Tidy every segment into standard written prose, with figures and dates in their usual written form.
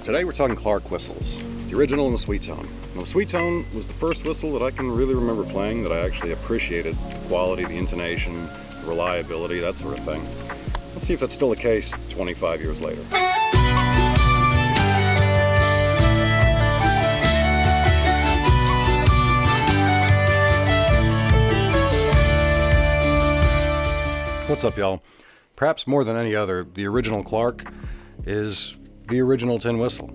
Today we're talking Clarke whistles, the original and the Sweetone. Now the Sweetone was the first whistle that I can really remember playing that I actually appreciated. The quality, the intonation, the reliability, that sort of thing. Let's see if that's still the case 25 years later. What's up, y'all? Perhaps more than any other, the original Clarke is the original tin whistle.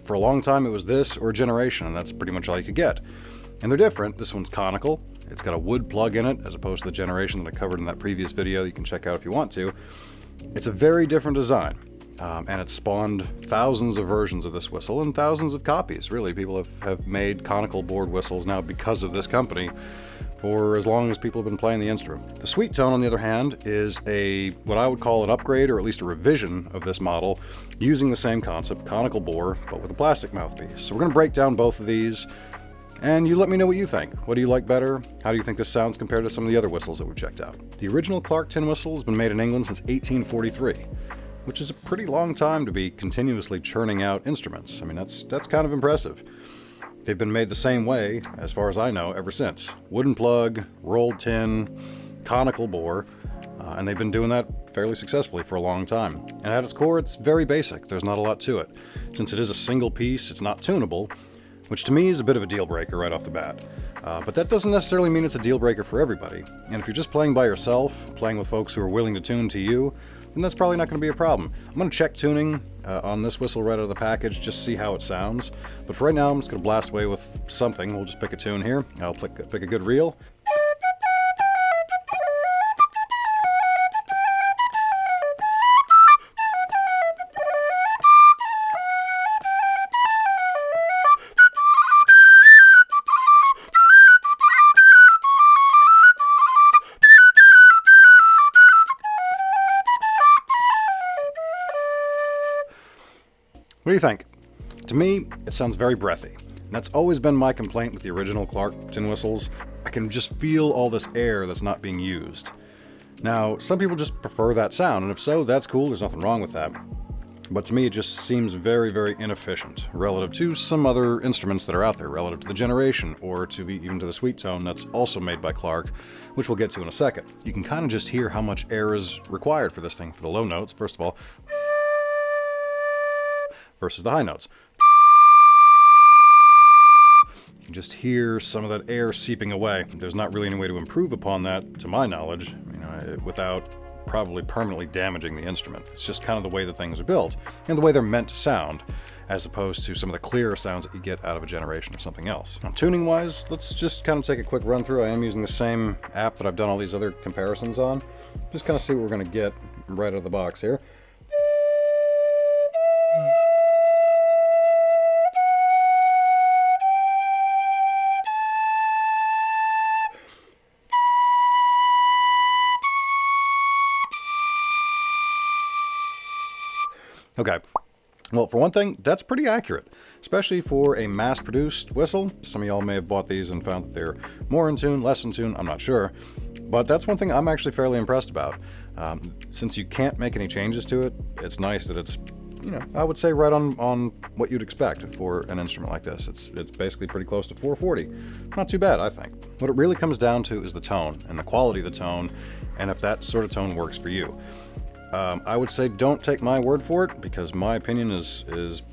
For a long time it was this or a Generation, and that's pretty much all you could get. And they're different. This one's conical. It's got a wood plug in it as opposed to the Generation that I covered in that previous video you can check out if you want to. It's a very different design, and it's spawned thousands of versions of this whistle and thousands of copies. Really, people have made conical bored whistles now because of this company for as long as people have been playing the instrument. The Sweetone, on the other hand, is what I would call an upgrade, or at least a revision of this model, using the same concept, conical bore, but with a plastic mouthpiece. So we're going to break down both of these, and you let me know what you think. What do you like better? How do you think this sounds compared to some of the other whistles that we've checked out? The original Clarke tin whistle has been made in England since 1843, which is a pretty long time to be continuously churning out instruments. I mean, that's kind of impressive. They've been made the same way, as far as I know, ever since. Wooden plug, rolled tin, conical bore, and they've been doing that fairly successfully for a long time. And at its core, it's very basic. There's not a lot to it. Since it is a single piece, it's not tunable, which to me is a bit of a deal breaker right off the bat. But that doesn't necessarily mean it's a deal breaker for everybody. And if you're just playing by yourself, playing with folks who are willing to tune to you, then that's probably not going to be a problem. I'm going to check tuning on this whistle right out of the package, just see how it sounds. But for right now, I'm just going to blast away with something. We'll just pick a tune here. I'll pick a good reel. What do you think? To me, it sounds very breathy. And that's always been my complaint with the original Clarke tin whistles. I can just feel all this air that's not being used. Now, some people just prefer that sound, and if so, that's cool, there's nothing wrong with that. But to me, it just seems very, very inefficient relative to some other instruments that are out there, relative to the Generation, or even to the Sweetone that's also made by Clarke, which we'll get to in a second. You can kind of just hear how much air is required for this thing. For the low notes, first of all, versus the high notes. You can just hear some of that air seeping away. There's not really any way to improve upon that, to my knowledge, without probably permanently damaging the instrument. It's just kind of the way the things are built, and the way they're meant to sound, as opposed to some of the clearer sounds that you get out of a Generation or something else. Now, tuning-wise, let's just kind of take a quick run through. I am using the same app that I've done all these other comparisons on. Just kind of see what we're going to get right out of the box here. Okay, well, for one thing, that's pretty accurate, especially for a mass-produced whistle. Some of y'all may have bought these and found that they're more in tune, less in tune, I'm not sure. But that's one thing I'm actually fairly impressed about. Since you can't make any changes to it, it's nice that it's, I would say right on what you'd expect for an instrument like this. It's basically pretty close to 440. Not too bad, I think. What it really comes down to is the tone, and the quality of the tone, and if that sort of tone works for you. I would say don't take my word for it, because my opinion is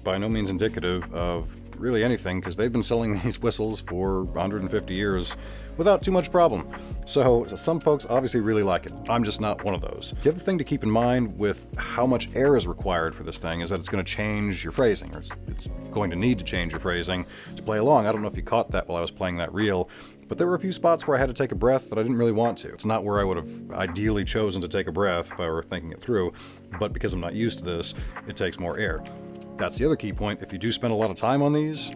by no means indicative of really anything, because they've been selling these whistles for 150 years without too much problem. So some folks obviously really like it. I'm just not one of those. The other thing to keep in mind with how much air is required for this thing is that it's going to change your phrasing, or it's going to need to change your phrasing to play along. I don't know if you caught that while I was playing that reel, but there were a few spots where I had to take a breath that I didn't really want to. It's not where I would have ideally chosen to take a breath if I were thinking it through, but because I'm not used to this, it takes more air. That's the other key point. If you do spend a lot of time on these,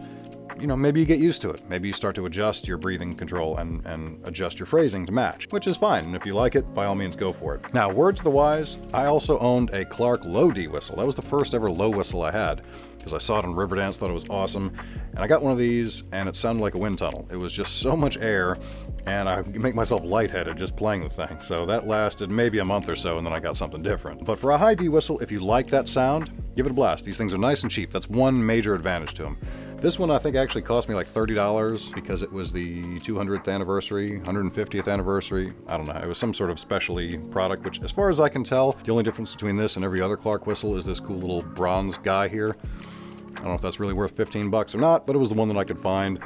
maybe you get used to it. Maybe you start to adjust your breathing control and adjust your phrasing to match, which is fine. And if you like it, by all means, go for it. Now, words to the wise, I also owned a Clarke low D whistle. That was the first ever low whistle I had, because I saw it on Riverdance, thought it was awesome. And I got one of these, and it sounded like a wind tunnel. It was just so much air, and I make myself lightheaded just playing the thing. So that lasted maybe a month or so, and then I got something different. But for a high D whistle, if you like that sound, give it a blast. These things are nice and cheap. That's one major advantage to them. This one I think actually cost me like $30 because it was the 200th anniversary, 150th anniversary. I don't know. It was some sort of specialty product, which as far as I can tell, the only difference between this and every other Clarke whistle is this cool little bronze guy here. I don't know if that's really worth 15 bucks or not, but it was the one that I could find,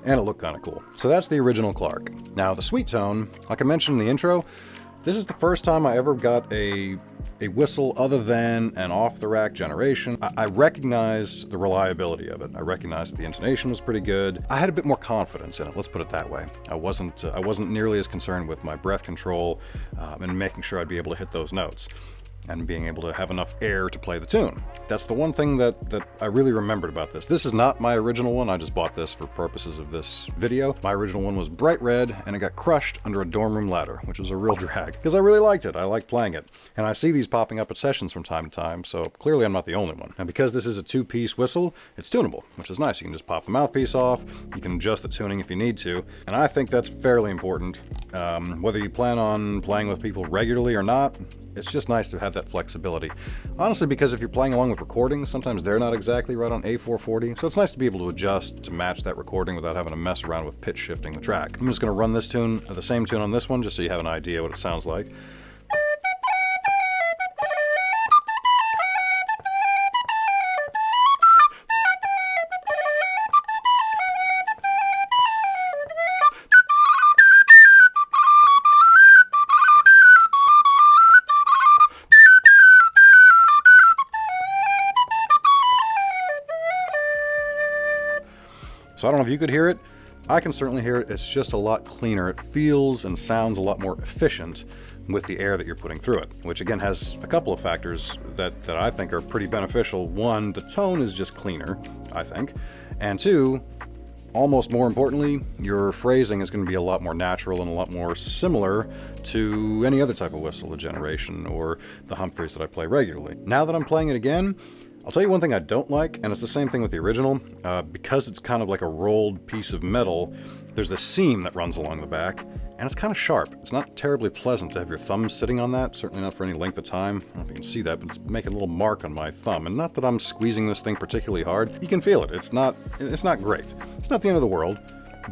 and it looked kind of cool. So that's the original Clarke. Now the Sweetone, like I mentioned in the intro, this is the first time I ever got a whistle other than an off-the-rack generation. I recognized the reliability of it. I recognized the intonation was pretty good. I had a bit more confidence in it, let's put it that way. I wasn't nearly as concerned with my breath control and making sure I'd be able to hit those notes and being able to have enough air to play the tune. That's the one thing that I really remembered about this. This is not my original one. I just bought this for purposes of this video. My original one was bright red, and it got crushed under a dorm room ladder, which was a real drag, because I really liked it. I like playing it. And I see these popping up at sessions from time to time, so clearly I'm not the only one. And because this is a two-piece whistle, it's tunable, which is nice. You can just pop the mouthpiece off, you can adjust the tuning if you need to, and I think that's fairly important. Whether you plan on playing with people regularly or not, it's just nice to have that flexibility. Honestly, because if you're playing along with recordings, sometimes they're not exactly right on A440, so it's nice to be able to adjust to match that recording without having to mess around with pitch shifting the track. I'm just going to run this tune, the same tune on this one, just so you have an idea what it sounds like. So I don't know if you could hear it. I can certainly hear it. It's just a lot cleaner. It feels and sounds a lot more efficient with the air that you're putting through it, which again has a couple of factors that I think are pretty beneficial. One, the tone is just cleaner, I think. And two, almost more importantly, your phrasing is going to be a lot more natural and a lot more similar to any other type of whistle, the Generation or the Humphreys that I play regularly. Now that I'm playing it again, I'll tell you one thing I don't like, and it's the same thing with the original. Because it's kind of like a rolled piece of metal, there's this seam that runs along the back, and it's kind of sharp. It's not terribly pleasant to have your thumb sitting on that, certainly not for any length of time. I don't know if you can see that, but it's making a little mark on my thumb. And not that I'm squeezing this thing particularly hard. You can feel it. It's not great. It's not the end of the world,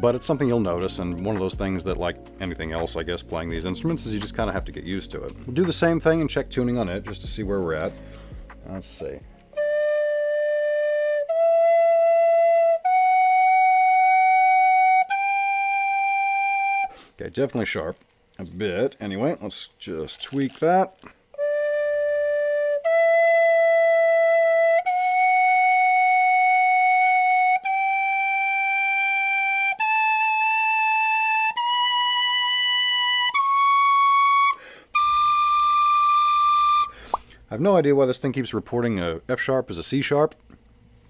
but it's something you'll notice, and one of those things that, like anything else, I guess, playing these instruments, is you just kind of have to get used to it. We'll do the same thing and check tuning on it, just to see where we're at. Let's see. Okay, definitely sharp a bit. Anyway, let's just tweak that. I have no idea why this thing keeps reporting a F sharp as a C sharp.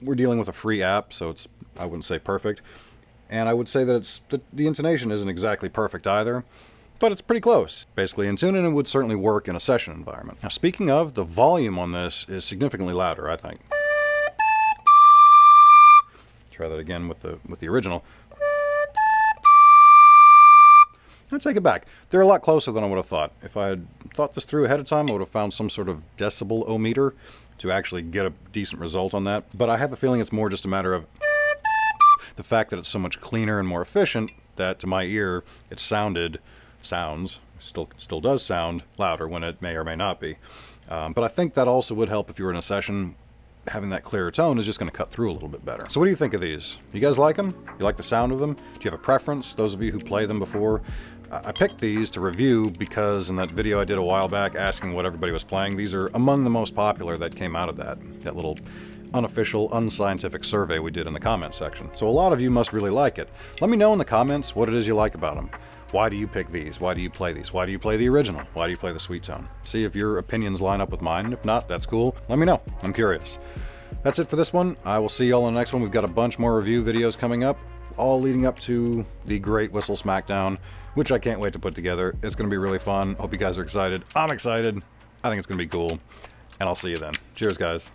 We're dealing with a free app, so it's, I wouldn't say perfect. And I would say that the intonation isn't exactly perfect either, but it's pretty close. Basically in tune, and it would certainly work in a session environment. Now speaking of, the volume on this is significantly louder, I think. Try that again with the original. I'll take it back. They're a lot closer than I would have thought. If I had thought this through ahead of time, I would have found some sort of decibel-o-meter to actually get a decent result on that. But I have a feeling it's more just a matter of the fact that it's so much cleaner and more efficient that to my ear it still does sound louder when it may or may not be. But I think that also would help if you were in a session. Having that clearer tone is just going to cut through a little bit better. So what do you think of these? You guys like them? You like the sound of them? Do you have a preference? Those of you who play them before? I picked these to review because in that video I did a while back asking what everybody was playing, these are among the most popular that came out of that little unofficial, unscientific survey we did in the comments section. So a lot of you must really like it. Let me know in the comments what it is you like about them. Why do you pick these? Why do you play these? Why do you play the original? Why do you play the Sweetone? See if your opinions line up with mine. If not, that's cool. Let me know. I'm curious. That's it for this one. I will see y'all in the next one. We've got a bunch more review videos coming up, all leading up to the Great Whistle Smackdown, which I can't wait to put together. It's going to be really fun. Hope you guys are excited. I'm excited. I think it's going to be cool. And I'll see you then. Cheers, guys.